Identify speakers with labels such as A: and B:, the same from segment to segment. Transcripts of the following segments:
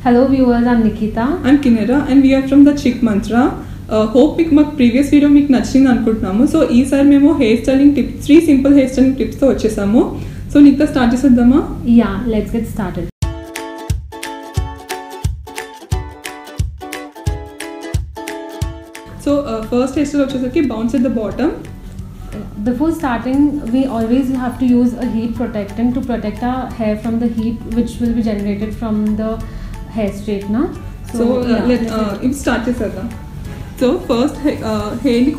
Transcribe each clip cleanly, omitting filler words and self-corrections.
A: Hello viewers, I'm Nikita.
B: I'm Kinera and we are from the Chick Mantra. Hope my previous video మీకు నచ్చింది అనుకుంటున్నాము. So ఈసారి మేము hair styling tips 3 simple hair styling tips తో వచ్చేసాము. So నీతో start చేద్దామా?
A: Yeah, let's get started.
B: So first hair style వచ్చేసరికి bounce at the bottom.
A: Before starting, we always have to use a heat protectant to protect our hair from the heat which will be generated from the hair straightener.
B: So let's start చేసేద్దాం. So first హెయిర్ని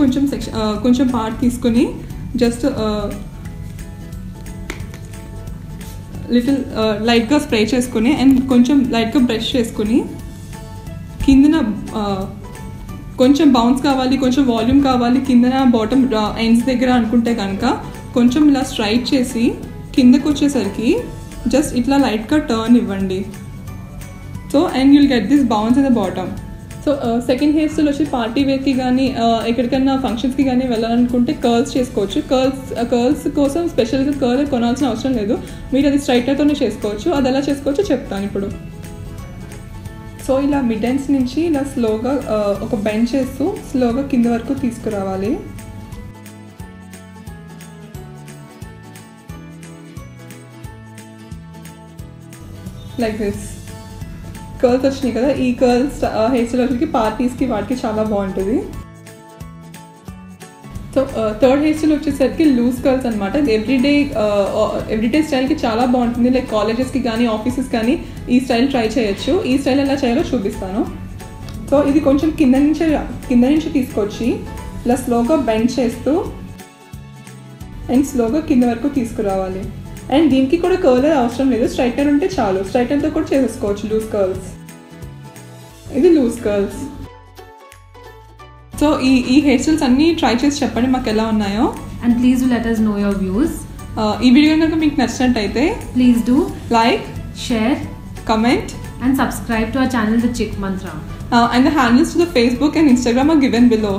B: కొంచెం part తీసుకొని just little లైట్గా spray చేసుకొని and కొంచెం లైట్గా brush చేసుకొని కిందన కొంచెం బౌన్స్ కావాలి, కొంచెం వాల్యూమ్ కావాలి కిందన బాటమ్ ఎండ్స్ దగ్గర అనుకుంటే కనుక కొంచెం ఇలా స్ట్రైట్ చేసి కిందకు వచ్చేసరికి జస్ట్ ఇట్లా లైట్గా టర్న్ ఇవ్వండి. So and you'll get this bounce in the bottom. So second hair style వచ్చి పార్టీ వేర్కి కానీ ఎక్కడికైనా ఫంక్షన్స్కి కానీ వెళ్ళాలనుకుంటే కర్ల్స్ చేసుకోవచ్చు. కర్ల్స్ కోసం స్పెషల్గా కర్ల్ కొనాల్సిన అవసరం లేదు, మీరు అది స్ట్రైటర్తోనే చేసుకోవచ్చు. అది ఎలా చేసుకోవచ్చో చెప్తాను ఇప్పుడు. సో ఇలా మిడ్ ఎండ్స్ నుంచి ఇలా స్లోగా ఒక బెండ్ చేస్తూ స్లోగా కింద వరకు తీసుకురావాలి. Like this. కర్ల్స్ వచ్చినాయి కదా, ఈ కర్ల్స్ హెయిర్ స్టైల్ వచ్చి పార్టీస్కి వాటికి చాలా బాగుంటుంది. సో థర్డ్ హెయిర్ స్టైల్ వచ్చేసరికి లూజ్ కర్ల్స్ అనమాట. ఇది ఎవ్రీడే స్టైల్కి చాలా బాగుంటుంది. లైక్ కాలేజెస్కి కానీ ఆఫీసెస్ కానీ ఈ స్టైల్ ట్రై చేయొచ్చు. ఈ స్టైల్ ఎలా చేయాలో చూపిస్తాను. సో ఇది కొంచెం కింద నుంచి తీసుకొచ్చి ఇలా స్లోగా బెండ్ చేస్తూ అండ్ స్లోగా కింద వరకు తీసుకురావాలి. అండ్ దీనికి కూడా కర్ల్ అవసరం లేదు, స్ట్రైట్నర్ ఉంటే చాలు. స్ట్రైట్నర్తో కూడా చేసేసుకోవచ్చు లూజ్ కర్ల్స్. ఇది లూజ్ కర్ల్స్. సో ఈ హెయిర్ స్టైల్స్ అన్నీ ట్రై చేసి చెప్పండి మాకు ఎలా ఉన్నాయో.
A: And please do let us know your views.
B: ఈ వీడియో కనుక మీకు నచ్చినట్టయితే
A: Please do
B: like,
A: share,
B: comment
A: and subscribe to our channel The Chick Mantra.
B: And the handles to the Facebook and Instagram are given below.